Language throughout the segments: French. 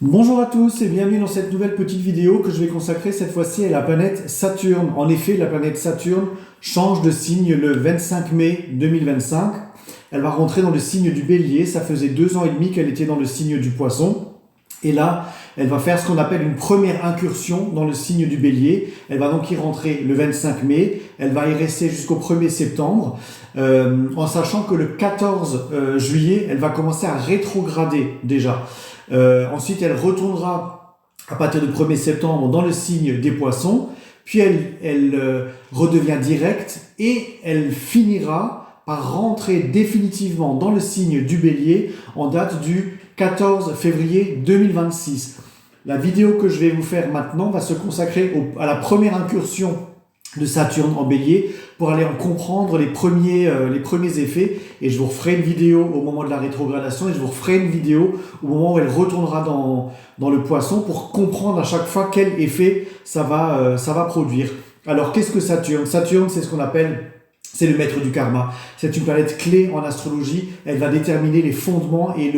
Bonjour à tous et bienvenue dans cette nouvelle petite vidéo que je vais consacrer cette fois-ci à la planète Saturne. En effet, la planète Saturne change de signe le 25 mai 2025. Elle va rentrer dans le signe du Bélier. Ça faisait 2 ans et demi qu'elle était dans le signe du Poisson. Et là, elle va faire ce qu'on appelle une première incursion dans le signe du Bélier. Elle va donc y rentrer le 25 mai. Elle va y rester jusqu'au 1er septembre. En sachant que le 14 juillet, elle va commencer à rétrograder déjà. Ensuite, elle retournera à partir du 1er septembre dans le signe des Poissons, puis elle redevient directe et elle finira par rentrer définitivement dans le signe du Bélier en date du 14 février 2026. La vidéo que je vais vous faire maintenant va se consacrer à la première incursion de Saturne en Bélier pour aller en comprendre les premiers effets, et je vous referai une vidéo au moment de la rétrogradation et je vous referai une vidéo au moment où elle retournera dans le Poisson pour comprendre à chaque fois quel effet ça va produire. Alors qu'est-ce que Saturne ? Saturne, c'est ce qu'on appelle, c'est le maître du karma. C'est une planète clé en astrologie. Elle va déterminer les fondements et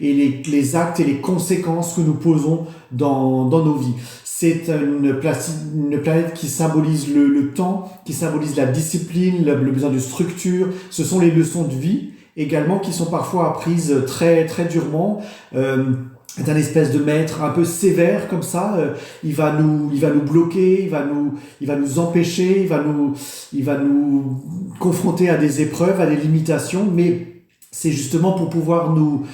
les actes et les conséquences que nous posons dans nos vies. C'est une planète qui symbolise le temps, qui symbolise la discipline, le besoin de structure. Ce sont les leçons de vie également qui sont parfois apprises très, très durement. C'est un espèce de maître un peu sévère comme ça. Il va nous bloquer, il va nous empêcher, il va nous confronter à des épreuves, à des limitations, mais c'est justement pour pouvoir nous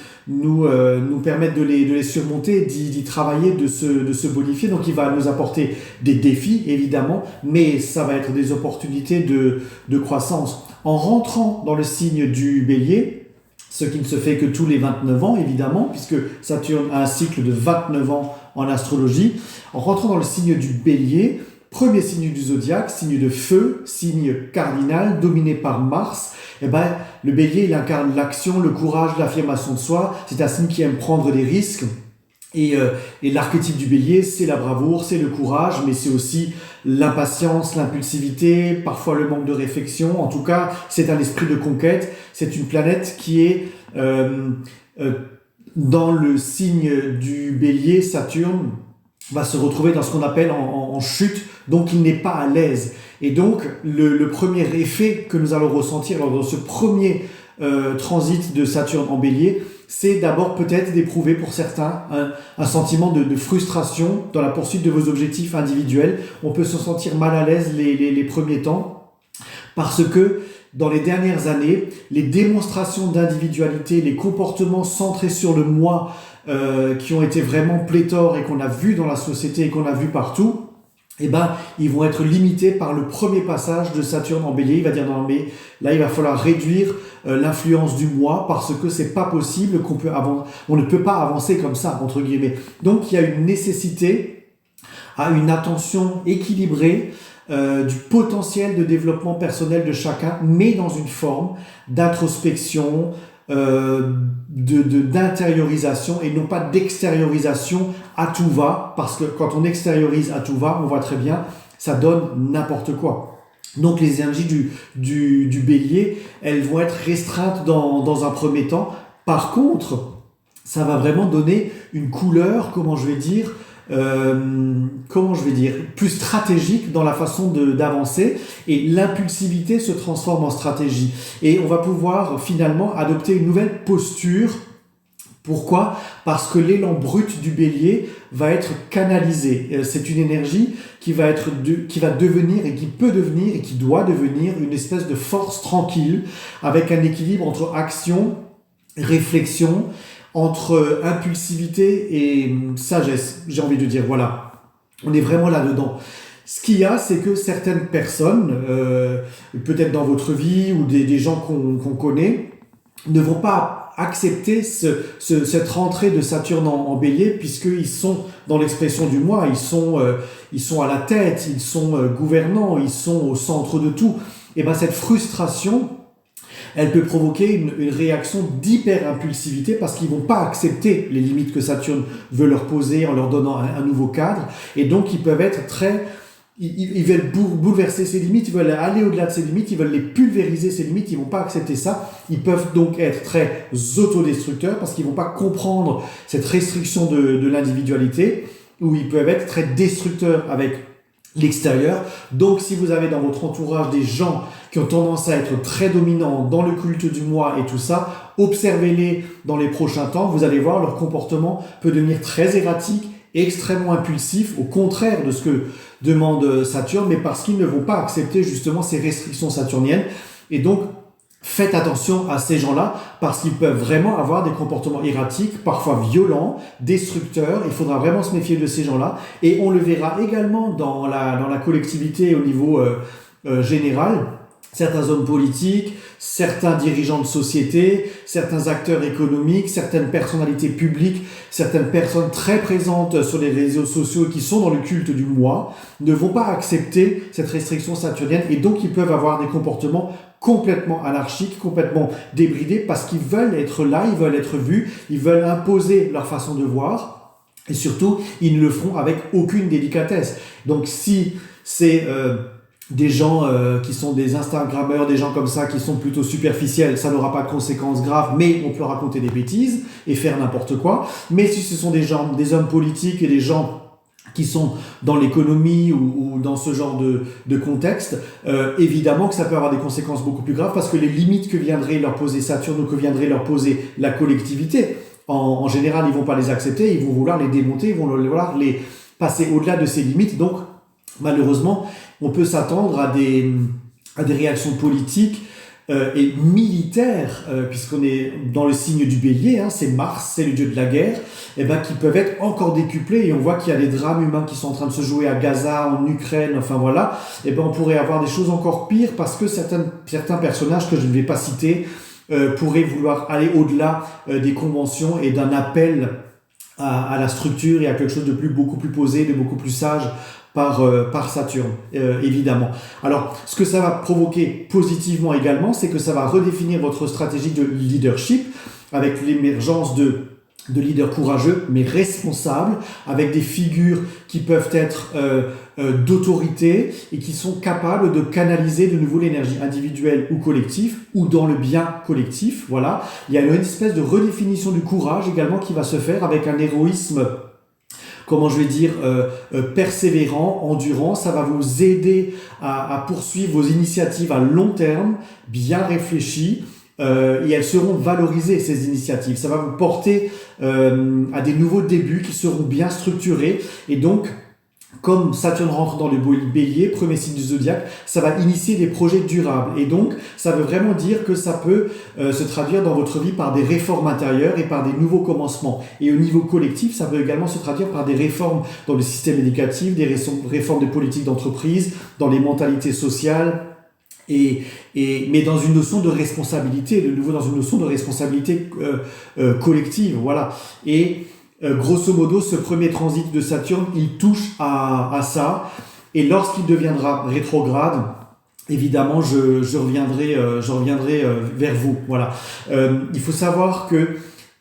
permettre de les surmonter, d'y travailler, de se bonifier. Donc il va nous apporter des défis évidemment, mais ça va être des opportunités de croissance. En rentrant dans le signe du Bélier, ce qui ne se fait que tous les 29 ans, évidemment, puisque Saturne a un cycle de 29 ans en astrologie. En rentrant dans le signe du Bélier, premier signe du zodiaque, signe de feu, signe cardinal, dominé par Mars, le Bélier, il incarne l'action, le courage, l'affirmation de soi. C'est un signe qui aime prendre des risques. Et l'archétype du Bélier, c'est la bravoure, c'est le courage, mais c'est aussi l'impatience, l'impulsivité, parfois le manque de réflexion. En tout cas, c'est un esprit de conquête. C'est une planète qui est dans le signe du Bélier. Saturne va se retrouver dans ce qu'on appelle en chute, donc il n'est pas à l'aise. Et donc, le premier effet que nous allons ressentir lors de ce premier transit de Saturne en Bélier, c'est d'abord peut-être d'éprouver pour certains un sentiment de frustration dans la poursuite de vos objectifs individuels. On peut se sentir mal à l'aise les premiers temps parce que dans les dernières années, les démonstrations d'individualité, les comportements centrés sur le moi qui ont été vraiment pléthores et qu'on a vu dans la société et qu'on a vu partout, ils vont être limités par le premier passage de Saturne en Bélier. Il va dire non mais là il va falloir réduire l'influence du moi parce que c'est pas possible on ne peut pas avancer comme ça entre guillemets. Donc il y a une nécessité à une attention équilibrée du potentiel de développement personnel de chacun, mais dans une forme d'introspection, d'intériorisation et non pas d'extériorisation à tout va, parce que quand on extériorise à tout va, on voit très bien, ça donne n'importe quoi. Donc les énergies du Bélier, elles vont être restreintes dans un premier temps. Par contre, ça va vraiment donner une couleur, plus stratégique dans la façon d'avancer, et l'impulsivité se transforme en stratégie et on va pouvoir finalement adopter une nouvelle posture. Pourquoi ? Parce que l'élan brut du Bélier va être canalisé. C'est une énergie qui va devenir et qui peut devenir et qui doit devenir une espèce de force tranquille avec un équilibre entre action, réflexion, entre impulsivité et sagesse, j'ai envie de dire, voilà. On est vraiment là-dedans. Ce qu'il y a, c'est que certaines personnes, peut-être dans votre vie ou des gens qu'on connaît, ne vont pas accepter cette rentrée de Saturne en Bélier, puisqu'ils sont dans l'expression du moi, ils sont à la tête, ils sont gouvernants, ils sont au centre de tout. Et cette frustration, elle peut provoquer une réaction d'hyper-impulsivité parce qu'ils vont pas accepter les limites que Saturne veut leur poser en leur donnant un nouveau cadre. Et donc, ils peuvent être très ils veulent bouleverser ces limites, ils veulent aller au-delà de ces limites, ils veulent les pulvériser ces limites, ils vont pas accepter ça. Ils peuvent donc être très autodestructeurs parce qu'ils vont pas comprendre cette restriction de l'individualité, ou ils peuvent être très destructeurs avec l'extérieur. Donc si vous avez dans votre entourage des gens qui ont tendance à être très dominants dans le culte du moi et tout ça, observez-les dans les prochains temps, vous allez voir leur comportement peut devenir très erratique, extrêmement impulsif, au contraire de ce que demande Saturne, mais parce qu'ils ne vont pas accepter justement ces restrictions saturniennes. Et donc, faites attention à ces gens-là, parce qu'ils peuvent vraiment avoir des comportements erratiques, parfois violents, destructeurs. Il faudra vraiment se méfier de ces gens-là. Et on le verra également dans la collectivité au niveau général. Certains hommes politiques, certains dirigeants de société, certains acteurs économiques, certaines personnalités publiques, certaines personnes très présentes sur les réseaux sociaux qui sont dans le culte du moi ne vont pas accepter cette restriction saturnienne, et donc ils peuvent avoir des comportements complètement anarchiques, complètement débridés, parce qu'ils veulent être là, ils veulent être vus, ils veulent imposer leur façon de voir, et surtout, ils ne le feront avec aucune délicatesse. Donc si c'est des gens qui sont des Instagrammeurs, des gens comme ça qui sont plutôt superficiels, ça n'aura pas de conséquences graves, mais on peut raconter des bêtises et faire n'importe quoi. Mais si ce sont des gens, des hommes politiques et des gens qui sont dans l'économie ou dans ce genre de contexte, évidemment que ça peut avoir des conséquences beaucoup plus graves, parce que les limites que viendrait leur poser Saturne ou que viendrait leur poser la collectivité, en général, ils vont pas les accepter, ils vont vouloir les démonter, ils vont vouloir les passer au-delà de ces limites. Donc, malheureusement, on peut s'attendre à des réactions politiques et militaires, puisqu'on est dans le signe du Bélier, hein, c'est Mars, c'est le dieu de la guerre, et ben qui peuvent être encore décuplés, et on voit qu'il y a des drames humains qui sont en train de se jouer à Gaza, en Ukraine, enfin voilà, et ben on pourrait avoir des choses encore pires, parce que certains personnages que je ne vais pas citer pourraient vouloir aller au-delà des conventions et d'un appel à la structure et à quelque chose de beaucoup plus posé, de beaucoup plus sage par Saturne, évidemment. Alors, ce que ça va provoquer positivement également, c'est que ça va redéfinir votre stratégie de leadership avec l'émergence de leaders courageux, mais responsables, avec des figures qui peuvent être d'autorité et qui sont capables de canaliser de nouveau l'énergie individuelle ou collective, ou dans le bien collectif. Voilà. Il y a une espèce de redéfinition du courage également qui va se faire avec un héroïsme, comment je vais dire, persévérant, endurant. Ça va vous aider à poursuivre vos initiatives à long terme, bien réfléchies, et elles seront valorisées, ces initiatives. Ça va vous porter à des nouveaux débuts qui seront bien structurés, et donc, comme Saturne rentre dans le Bélier, premier signe du zodiaque, ça va initier des projets durables. Et donc, ça veut vraiment dire que ça peut se traduire dans votre vie par des réformes intérieures et par des nouveaux commencements. Et au niveau collectif, ça peut également se traduire par des réformes dans le système éducatif, des réformes des politiques d'entreprise, dans les mentalités sociales, mais dans une notion de responsabilité, de nouveau dans une notion de responsabilité collective, voilà. Et grosso modo, ce premier transit de Saturne, il touche à ça, et lorsqu'il deviendra rétrograde, évidemment, je reviendrai vers vous, voilà. Il faut savoir que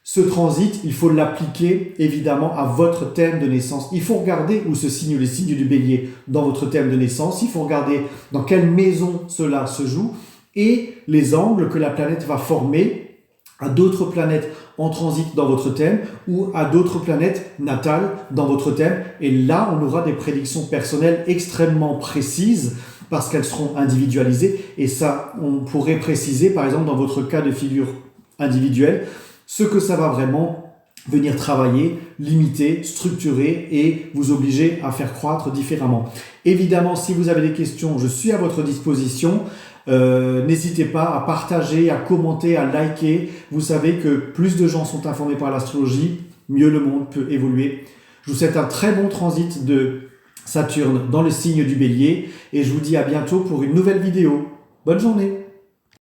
ce transit, il faut l'appliquer évidemment à votre thème de naissance. Il faut regarder où se signe le signe du Bélier dans votre thème de naissance. Il faut regarder dans quelle maison cela se joue et les angles que la planète va former à d'autres planètes en transit dans votre thème ou à d'autres planètes natales dans votre thème. Et là, on aura des prédictions personnelles extrêmement précises parce qu'elles seront individualisées. Et ça, on pourrait préciser, par exemple, dans votre cas de figure individuelle, ce que ça va vraiment venir travailler, limiter, structurer et vous obliger à faire croître différemment. Évidemment, si vous avez des questions, je suis à votre disposition. N'hésitez pas à partager, à commenter, à liker. Vous savez que plus de gens sont informés par l'astrologie, mieux le monde peut évoluer. Je vous souhaite un très bon transit de Saturne dans le signe du Bélier et je vous dis à bientôt pour une nouvelle vidéo. Bonne journée!